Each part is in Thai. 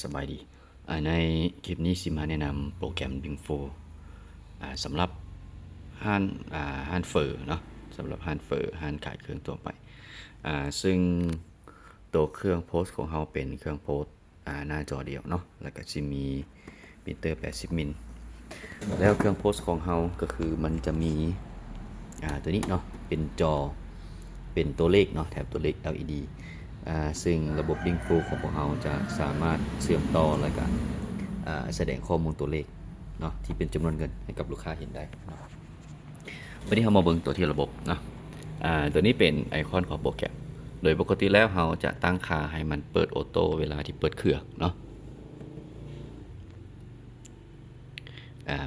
สบายดีในคลิปนี้สิมาแนะนำโปรแกรม Bingfo สำหรับห้านห้านเฟอร์เนาะสำหรับห้านเฟอร์ห้านขายเครื่องตัวไปซึ่งตัวเครื่องโพสต์ของเราเป็นเครื่องโพสต์หน้าจอเดียวเนาะแล้วก็จะมีปรินเตอร์80มิลแล้วเครื่องโพสต์ของเราก็คือมันจะมีตัวนี้เนาะเป็นจอเป็นตัวเลขเนาะแถบตัวเลข LED ซึ่งระบบ Link Flow ของพวกเราจะสามารถเชื่อมต่อและก็แสดงข้อมูลตัวเลขเนาะที่เป็นจำนวนเงินให้กับลูกค้าเห็นได้เนาะวันนี้เรามาเบิ่งตัวที่ระบบเนาะตัวนี้เป็นไอคอนของโปรแกรมโดยปกติแล้วเราจะตั้งค่าให้มันเปิดออโต้เวลาที่เปิดเครื่องเนาะ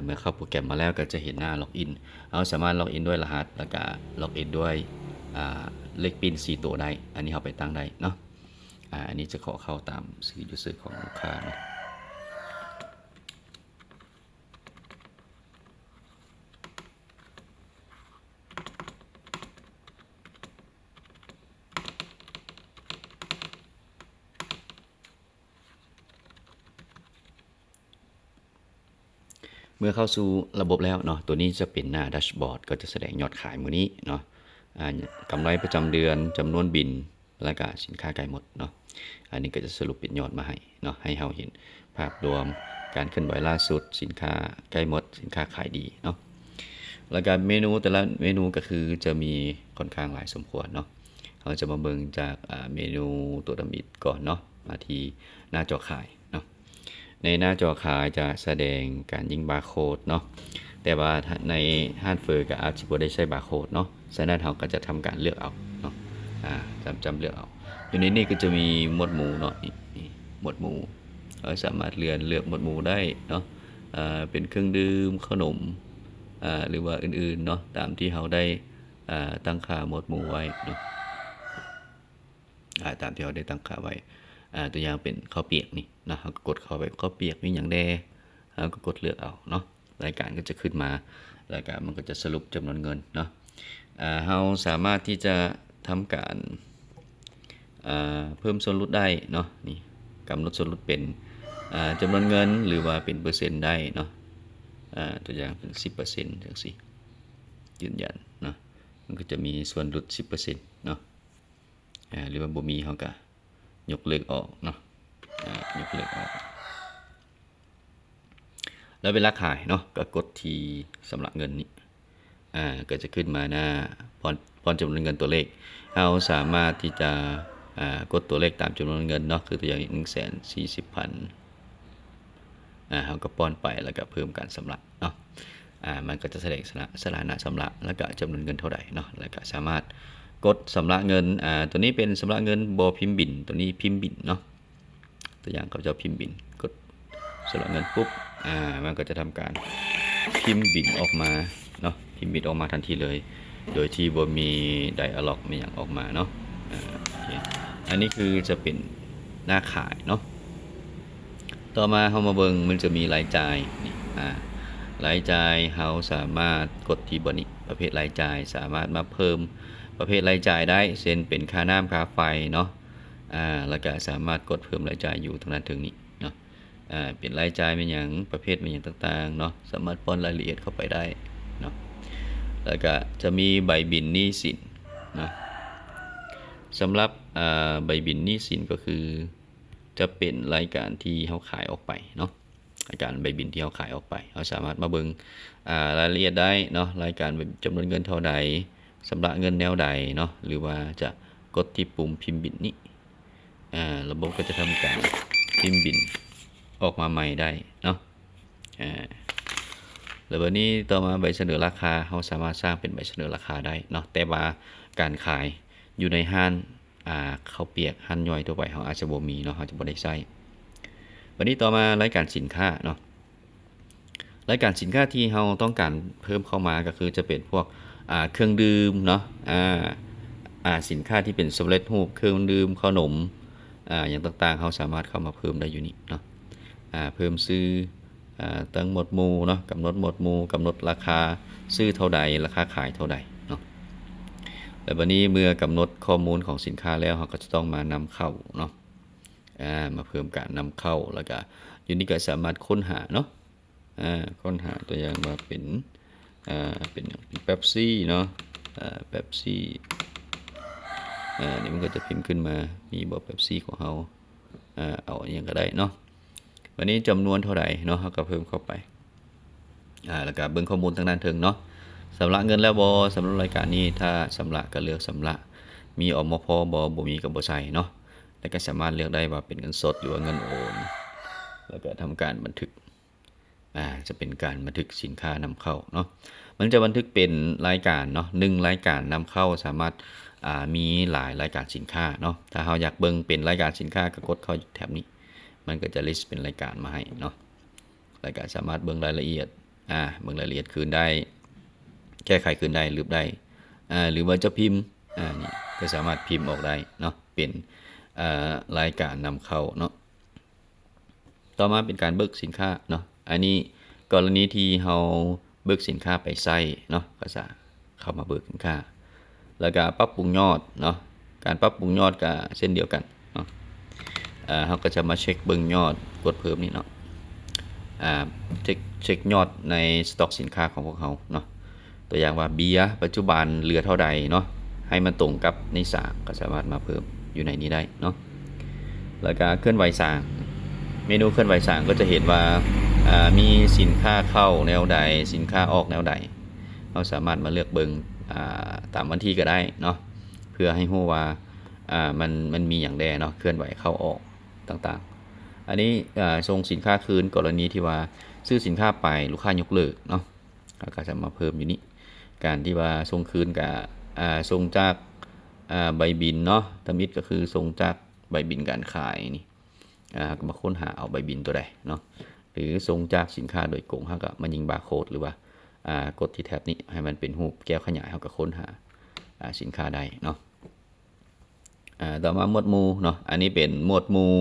เมื่อเข้าโปรแกรมมาแล้วก็จะเห็นหน้าล็อกอินเราสามารถล็อกอินด้วยรหัสแล้วก็ล็อกอินด้วยเลขปิน4ตัวได้อันนี้เราไปตั้งได้เนาะอันนี้จะขอเข้าตามชื่อ user ของลูกค้าเนาะเมื่อเข้าสู่ระบบแล้วเนาะตัวนี้จะเป็นหน้าแดชบอร์ดก็จะแสดงยอดขายมื้อนี้เนาะกำไรประจำเดือนจำนวนบินและก็สินค้าใกล้หมดเนาะอันนี้ก็จะสรุปเป็นยอดมาให้เนาะให้เราเห็นภาพรวมการเคลื่อนไหวล่าสุดสินค้าใกล้หมดสินค้าขายดีเนาะแล้วก็เมนูแต่ละเมนูก็คือจะมีค่อนข้างหลายสมควรเนาะเราจะมาเบิ่งจากเมนูตัวดำบิดก่อนเนาะมาที่หน้าจอขายเนาะในหน้าจอขายจะแสดงการยิงบาร์โค้ดเนาะแต่ว่าในห้านเฟอร์กับอาร์จิบได้ใช้บาร์โค้ดเนาะฉะนั้นเราก็จะทำการเลือกเอาเนาะจำเลือกเอาอยู่ในนี้ก็จะมีหมวดหมู่เนาะนี่หมวดหมู่เราสามารถเลือกหมวดหมู่ได้เนาะเป็นเครื่องดื่มขนมหรือว่าอื่นๆเนาะตามที่เราได้ตั้งค่าหมวดหมู่ไว้เนาะตามที่เราได้ตั้งค่าไว้ตัวอย่างเป็นข้าวเปียกนี่นะเราก็กดเข้าไปข้าวเปียกมีอย่างแดเราก็กดเลือกเอาเนาะรายการก็จะขึ้นมารายการมันก็จะสรุปจำนวนเงินเนาะเราสามารถที่จะทำการเพิ่มส่วนลดได้เนาะนี่กำหนดส่วนลดเป็นจำนวนเงินหรือว่าเป็นเปอร์เซ็นต์ได้เนาะตัวอย่างเป็น 10% จังซี่ยืนยันเนาะมันก็จะมีส่วนลด 10% เนาะหรือว่าบ่มีเฮาก็ยกเลิกออกเนาะยกเลิกออกแล้วเวลาขายเนาะก็กดที่สำระเงินนี่ก็จะขึ้นมาหน้าพรจำนวนเงินตัวเลขเราสามารถที่จะกดตัวเลขตามจำนวนเงินเนาะคือตัวอย่าง 140,000เราก็ป้อนไปแล้วก็เพิ่มการสำระเนาะมันก็จะแสดงสถานะสำระแล้วก็จำนวนเงินเท่าไหร่เนาะแล้วก็สามารถกดสำระเงินตัวนี้เป็นสำระเงินบพิมพ์บินตัวนี้พิมพ์บินเนาะตัวอย่างเขาจะพิมพ์บินกดสำระเงินปุ๊บมันก็จะทำการพิมพ์บินออกมาเนาะพิมพ์บินออกมาทันทีเลยโดยที่บ่มีไดอะล็อกมีอย่างออกมาเนาะอันนี้คือจะเป็นหน้าขายเนาะต่อมาเรามาเบิ่งมันจะมีรายจ่ายนี่รายจ่ายเราสามารถกดที่บนนี้ประเภทรายจ่ายสามารถมาเพิ่มประเภทรายจ่ายได้เช่นเป็นค่าน้ำค่าไฟเนาะแล้วก็สามารถกดเพิ่มรายจ่ายอยู่ตรงนั้นถึงนี้เนาะเป็นรายจ่ายเป็นอย่างประเภทเป็นอย่างต่างๆเนาะสามารถป้อนรายละเอียดเข้าไปได้เนาะแล้วก็จะมีใบบินหนี้สินนะสำหรับใบบินหนี้สินก็คือจะเป็นรายการที่เขาขายออกไปเนาะรายการใบบินที่เขาขายออกไปเราสามารถมาเบิ่งรายละเอียดได้เนาะรายการจำนวนเงินเท่าใดชำระเงินแนวใดเนาะหรือว่าจะกดที่ปุ่มพิมพ์บินนี้ระบบก็จะทำการพิมพ์บินออกมาใหม่ได้เนาะแล้ววันนี้ต่อมาใบเสนอราคาเราสามารถสร้างเป็นใบเสนอราคาได้เนาะแต่ว่าการขายอยู่ในห้านข้าวเปียกห้านย่อยตัวไปเราอาจจะบ่มีเนาะเราจะบ่ได้ใช้วันนี้ต่อมารายการสินค้าเนาะรายการสินค้าที่เราต้องการเพิ่มเข้ามาก็คือจะเป็นพวกเครื่องดื่มเนาะสินค้าที่เป็นสำเร็จรูปเครื่องดื่มขนมอย่างต่างๆเราสามารถเข้ามาเพิ่มได้อยู่นี่เนาะเพิ่มซื้อตั้งหมวดหมู่เนาะกำหนดหมวดหมู่กำหนดราคาซื้อเท่าใดราคาขายเท่าใดเนาะแต่วันนี้เมื่อกำหนดข้อมูลของสินค้าแล้วเราก็จะต้องมานำเข้าเนาะ มาเพิ่มการนำเข้าแล้วก็อยู่นี่ก็สามารถค้นหาเนาะค้นหาตัวอย่างว่าเป็นเป็นเป๊ปซี่เนาะเป๊ปซี่นี่มันก็จะพิมพ์ขึ้นมามีบอกเป๊ปซี่ของเราเอาอย่างก็ได้เนาะวันนี้จำนวนเท่าไหร่เนาะเราก็เพิ่มเข้าไปแล้วก็เบิ่งข้อมูลทางด้านเทิงเนาะสำระเงินแล้วบอสำหรับรายการนี้ถ้าสำระก็เลือกสำระมีอมพบ่มีกับบ่ใส่เนาะแล้วก็สามารถเลือกได้ว่าเป็นเงินสดหรือว่าเงินโอนแล้วก็ทำการบันทึกจะเป็นการบันทึกสินค้านำเข้าเนาะมันจะบันทึกเป็นรายการเนาะ1รายการนำเข้าสามารถมีหลายรายการสินค้าเนาะถ้าเราอยากเบิ่งเป็นรายการสินค้าก็กดเข้าแถบนี้มันก็จะ list เป็นรายการมาให้เนาะรายการสามารถเบิ่งรายละเอียดเบิ่งรายละเอียดคืนได้แก้ไขคืนได้ลบได้หรือว่าจะพิมพ์นี่ก็สามารถพิมพ์ออกได้เนาะเป็นรายการนำเข้าเนาะต่อมาเป็นการเบิกสินค้าเนาะอันนี้กรณีที่เราเบิกสินค้าไปใส่เนาะก็จะเข้ามาเบิกสินค้าแล้วก็ปรับปรุงยอดเนาะการปรับปรุงยอดก็เช่นเดียวกันเนาะเราก็จะมาเช็คเบิ่งยอดกดเพิ่มนี่เนาะเช็คยอดในสต็อกสินค้าของพวกเขาเนาะตัวอย่างว่าเบียร์ปัจจุบันเหลือเท่าใดเนาะให้มันตรงกับในสางก็สามารถมาเพิ่มอยู่ในนี้ได้เนาะแล้วก็เคลื่อนไหวสางเมนูเคลื่อนไหวสางก็จะเห็นว่ามีสินค้าเข้าแนวใดสินค้าออกแนวใดเราสามารถมาเลือกเบิ่งตามวันที่ก็ได้เนาะเพื่อให้รู้ว่ามันมีอย่างใดเนาะเคลื่อนไหวเข้าออกต่างๆอันนี้ส่งสินค้าคืนกรณีที่ว่าซื้อสินค้าไปลูกค้ายกเลิกเนาะก็จะมาเพิ่มอยู่นี้การที่ว่าส่งคืนกับส่งจากใบบินเนาะทมิตก็คือส่งจากใบบินการขายนี่ก็มาค้นหาเอาใบบินตัวใดเนาะหรือส่งจากสินค้าโดยกงเขาก็มายิงบาร์โค้ดหรือว่ากดที่แท็บนี้ให้มันเป็นรูปแก้วขยายเขาก็ค้นหาสินค้าได้เนาะต่อมาหมวดหมู่เนาะอันนี้เป็นหมวดหมู่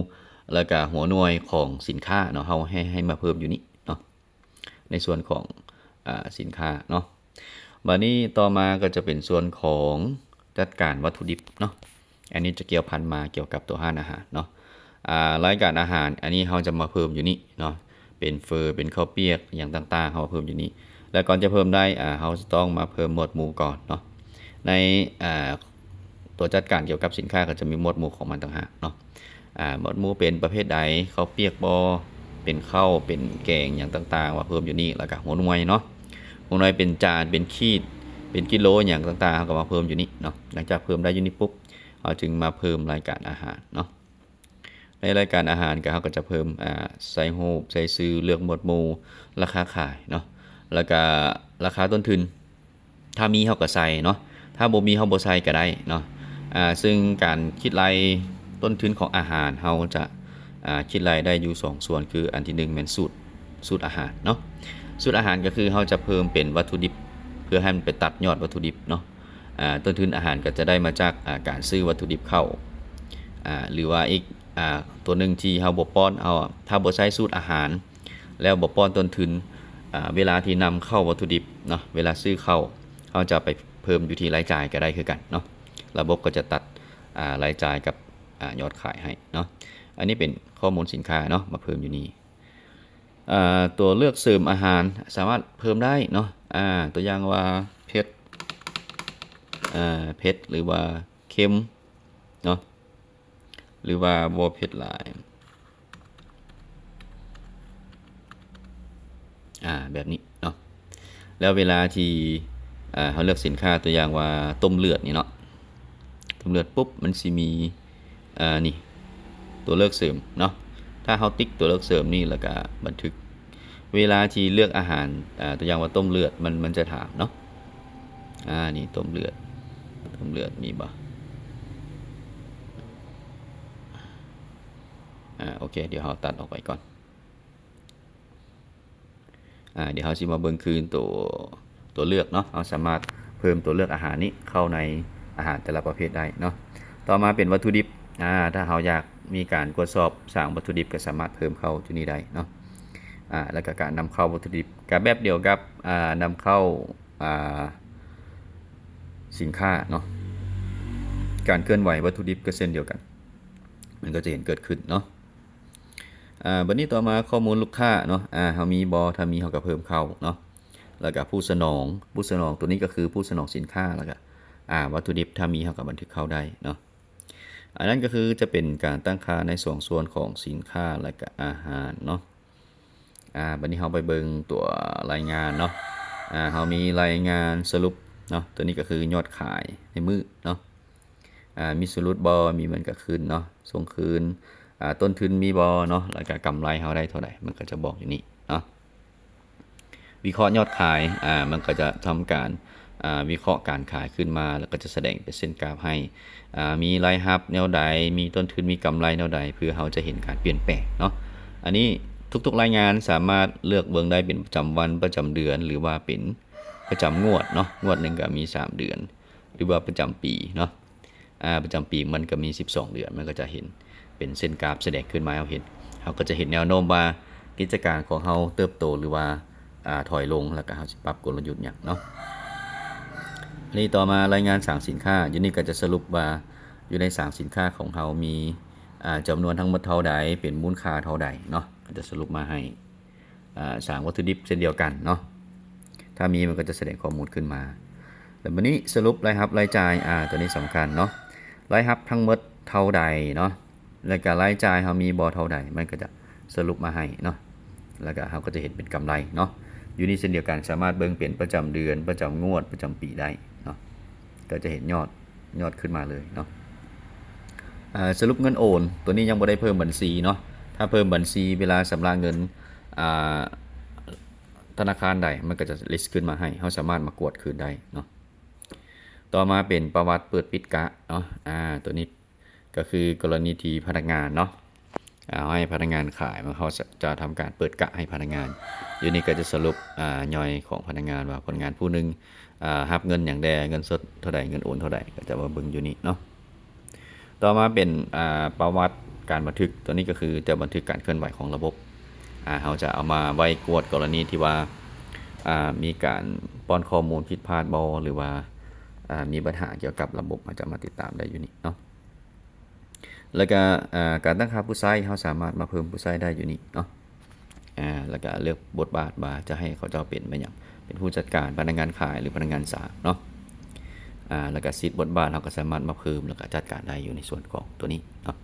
แล้วก็หัวหน่วยของสินค้าเนาะเขาให้มาเพิ่มอยู่นี่เนาะในส่วนของสินค้าเนาะวันนี้ต่อมาก็จะเป็นส่วนของจัดการวัตถุดิบเนาะอันนี้จะเกี่ยวพันมาเกี่ยวกับตัวห้านอาหารเนาะรายการอาหารอันนี้เขาจะมาเพิ่มอยู่นี่เนาะเป็นเฟอร์เป็นข้าวเปียกอย่างต่างๆเขาเพิ่มอยู่นี่แล้วก่อนจะเพิ่มได้เขาจะต้องมาเพิ่มหมวดหมู่ก่อนเนาะในตัวจัดการเกี่ยวกับสินค้าก็จะมีหมวดหมู่ของมันต่างหากเนาะหมวดหมู่เป็นประเภทใดข้าวเปียกบอเป็นข้าวเป็นแกงอย่างต่างๆว่าเพิ่มอยู่นี่แล้วก็หัวหน่วยเนาะหัวหน่วยเป็นจานเป็นขีดเป็นกิโลอย่างต่างๆเขาก็มาเพิ่มอยู่นี่เนาะหลังจากเพิ่มได้อยู่นี่ปุ๊บเราจึงมาเพิ่มรายการอาหารเนาะในรายการอาหารเขาก็จะเพิ่มใส่รูปใส่ซื้อเลือกหมวดหมู่ราคาขายเนาะแล้วก็ราคาต้นทุนถ้ามีเขาก็ใส่เนาะถ้าบ่มีเขาบ่ใส่ก็ได้เนาะซึ่งการคิดรายต้นทุนของอาหารเขาจะคิดรายได้อยู่2ส่วนคืออันที่1เป็นสูตรอาหารเนาะสูตรอาหารก็คือเขาจะเพิ่มเป็นวัตถุดิบเพื่อให้มันไปตัดยอดวัตถุดิบเนาะต้นทุนอาหารก็จะได้มาจากการซื้อวัตถุดิบเข้าหรือว่าอีกตัวหนึ่งที่เขาบ่ป้อนเอาถ้าบ่ใช้สูตรอาหารแล้วบ่ป้อนต้นทุนเวลาที่นำเข้าวัตถุดิบเนาะเวลาซื้อเข้าเขาจะไปเพิ่มอยู่ที่รายจ่ายก็ได้คือกันเนาะระบบก็จะตัดรายจ่ายกับยอดขายให้เนาะอันนี้เป็นข้อมูลสินค้าเนาะมาเพิ่มอยู่นี่ตัวเลือกเสริมอาหารสามารถเพิ่มได้เนาะตัวอย่างว่าเผ็ดหรือว่าเค็มเนาะหรือว่าบ่เผ็ดหลายแบบนี้เนาะแล้วเวลาที่เขาเลือกสินค้าตัวอย่างว่าต้มเลือดนี่เนาะต้มเลือดปุ๊บมันสิมีนี่ตัวเลือกเสริมเนาะถ้าเขาติ๊กตัวเลือกเสริมนี่แล้วก็บันทึกเวลาที่เลือกอาหารตัวอย่างว่าต้มเลือดมันจะถามเนาะนี่ต้มเลือดมีบ่โอเคเดี๋ยวเราตัดออกไปก่อนเดี๋ยวเราสิมาเบิ่งคืนตัวเลือกเนาะเราสามารถเพิ่มตัวเลือกอาหารนี้เข้าในอาหารแต่ละประเภทได้เนาะต่อมาเป็นวัตถุดิบถ้าเราอยากมีการตรวจสอบสร้างวัตถุดิบก็สามารถเพิ่มเข้าที่นี่ได้เนาะแล้วก็การนำเข้าวัตถุดิบกับแบบเดียวกับนำเข้าสินค้าเนาะการเคลื่อนไหววัตถุดิบก็เช่นเดียวกันมันก็จะเห็นเกิดขึ้นเนาะ บัดนี้ต่อมาข้อมูลลูกค้าเนาะเฮามีบ่ถ้ามีเฮาก็เพิ่มเข้าเนาะแล้วก็ผู้สนองตัวนี้ก็คือผู้สนองสินค้าแล้วก็วัตถุดิบถ้ามีเฮาก็บันทึกเข้าได้เนาะอันนั้นก็คือจะเป็นการตั้งค่าในส่วนของสินค้าและก็อาหารเนาะบัดนี้เฮาไปเบิ่งตัวรายงานเนาะเฮามีรายงานสรุปเนาะตัวนี้ก็คือยอดขายในมื้อเนาะมีสรุปบ่มีมันก็ขึ้นเนาะส่งคืนต้นทุนมีบ่เนาะแล้วก็กำไรเฮาได้เท่าใดมันก็จะบอกอยู่นี่เนาะวิเคราะห์ยอดขายมันก็จะทำการวิเคราะห์การขายขึ้นมาแล้วก็จะแสดงเป็นเส้นกราฟให้มีรายรับแนวใดมีต้นทุนมีกำไรแนวใดเพื่อเราจะเห็นการเปลี่ยนแปลงเนาะอันนี้ทุกๆรายงานสามารถเลือกเบิ่งได้เป็นประจำวันประจำเดือนหรือว่าเป็นประจำงวดเนาะงวดหนึ่งก็มี3เดือนหรือว่าประจำปีเนาะประจำปีมันก็มี12เดือนมันก็จะเห็นเป็นเส้นกราฟแสดงขึ้นมาเราเห็นเราก็จะเห็นแนวโน้มว่ากิจการของเราเติบโตหรือว่าถอยลงแล้วก็เราจะปรับกลยุทธ์อย่างเนาะนี่ต่อมารายงานสั่งสินค้าอยู่นี่ก็จะสรุปว่าอยู่ในสั่งสินค้าของเรามีจำนวนทั้งหมดเท่าใดเป็นมูลค่าเท่าใดเนาะก็จะสรุปมาให้สั่งวัตถุดิบเช่นเดียวกันเนาะถ้ามีมันก็จะแสดงข้อมูลขึ้นมาแล้ววันนี้สรุปรายรับรายจ่ายตัวนี้สำคัญเนาะรายรับทั้งหมดเท่าใดเนาะแล้วก็รายจ่ายเรามีบ่เท่าใดมันก็จะสรุปมาให้เนาะแล้วก็เราก็จะเห็นเป็นกำไรเนาะอยู่นี่เช่นเดียวกันสามารถเบิ่งเป็นประจำเดือนประจำงวดประจำปีได้เนาะก็จะเห็นยอดขึ้นมาเลยเนาะสรุปเงินโอนตัวนี้ยังไม่ได้เพิ่มบัญชีเนาะถ้าเพิ่มบัญชีเวลาชำระเงินธนาคารใดมันก็จะลิสต์ขึ้นมาให้เราสามารถมากวดคืนได้เนาะต่อมาเป็นประวัติเปิดปิดกะเนาะตัวนี้ก็คือกรณีที่พนักงานเนาะให้พนักงานขายมันเขาจะทำการเปิดกะให้พนักงานอยู่นี่ก็จะสรุปย่อยของพนักงานว่าพนักงานผู้หนึ่งรับเงินอย่างใดเงินสดเท่าใดเงินโอนเท่าใดก็จะมาเบิ่งอยู่นี่เนาะต่อมาเป็นประวัติการบันทึกตัวนี้ก็คือจะบันทึกการเคลื่อนไหวของระบบเราจะเอามาไว้กวดกรณีที่ว่ามีการป้อนข้อมูลผิดพลาดบ่หรือว่ามีปัญหาเกี่ยวกับระบบเราจะมาติดตามได้อยู่นี่เนาะแล้วก็การตั้งค่าผู้ใช้เราสามารถมาเพิ่มผู้ใช้ได้อยู่นี่เนาะแล้วก็เลือกบทบาทว่าจะให้เขาเจ้าเป็นไปอย่างเป็นผู้จัดการพนักงานขายหรือพนักงานสาวเนาะแล้วก็ซีดบทบาทเราก็สามารถมาเพิ่มแล้วก็จัดการได้อยู่ในส่วนของตัวนี้เนาะ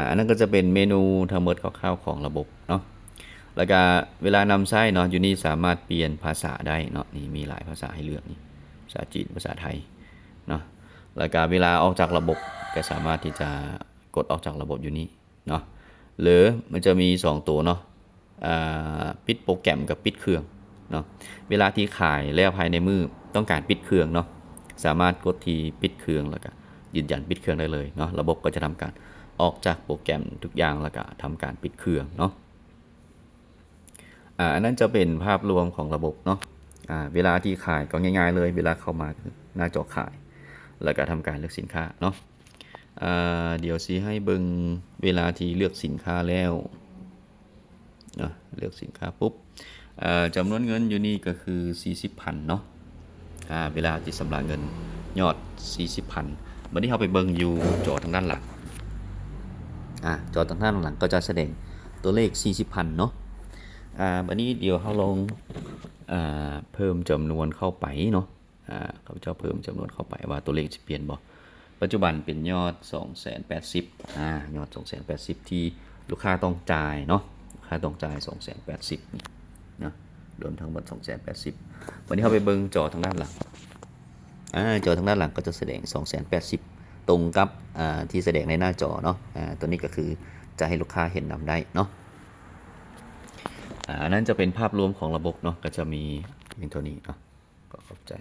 อันนั้นก็จะเป็นเมนูทั้งหมดคร่าวๆของระบบเนาะแล้วก็เวลานำใช้เนาะอยู่นี่สามารถเปลี่ยนภาษาได้เนาะนี่มีหลายภาษาให้เลือกนี่ภาษาจีนภาษาไทยเนาะแล้วก็เวลาออกจากระบบก็สามารถที่จะกดออกจากระบบอยู่นี่เนาะหรือมันจะมี2ตัวเนาะปิดโปรแกรมกับปิดเครื่องเนาะเวลาที่ขายแล้วภายในมือต้องการปิดเครื่องเนาะสามารถกดที่ปิดเครื่องแล้วก็ยืนยันปิดเครื่องได้เลยเนาะระบบก็จะทำการออกจากโปรแกรมทุกอย่างแล้วก็ทำการปิดเครื่องเนาะอันนั้นจะเป็นภาพรวมของระบบเนาะเวลาที่ขายก็ง่ายๆเลยเวลาเข้ามาหน้าจอขายแล้วก็ทำการเลือกสินค้าเนาะเดี๋ยวสิให้เบิ่งเวลาที่เลือกสินค้าแล้วเนาะเลือกสินค้าปุ๊บจำนวนเงินอยู่นี่ก็คือ 40,000 เนาะเวลาที่ชำระเงินยอด 40,000 วันนี้เราไปเบิ่งอยู่จอทางด้านหลังจอทางด้านหลังก็จะแสดงตัวเลข 40,000 เนาะวันนี้เดี๋ยวเราลองเพิ่มจำนวนเข้าไปเนาะเขาจะเพิ่มจำนวนเข้าไปว่าตัวเลขจะเปลี่ยนบ่ปัจจุบันเป็นยอด 280,000 ยอด 280,000 ที่ลูกค้าต้องจ่ายเนาะลูกค้าต้องจ่าย 280,000 นี่นะรวมทั้งหมด 280,000 วันนี้เราไปเบิ่งจอทางด้านหลังจอทางด้านหลังก็จะแสดง 280,000 ตรงกับที่แสดงในหน้าจอเนาะตัวนี้ก็คือจะให้ลูกค้าเห็นนำได้เนาะอันนั้นจะเป็นภาพรวมของระบบเนาะก็จะมีเพียงเท่านี้เนาะก็ขอบใจ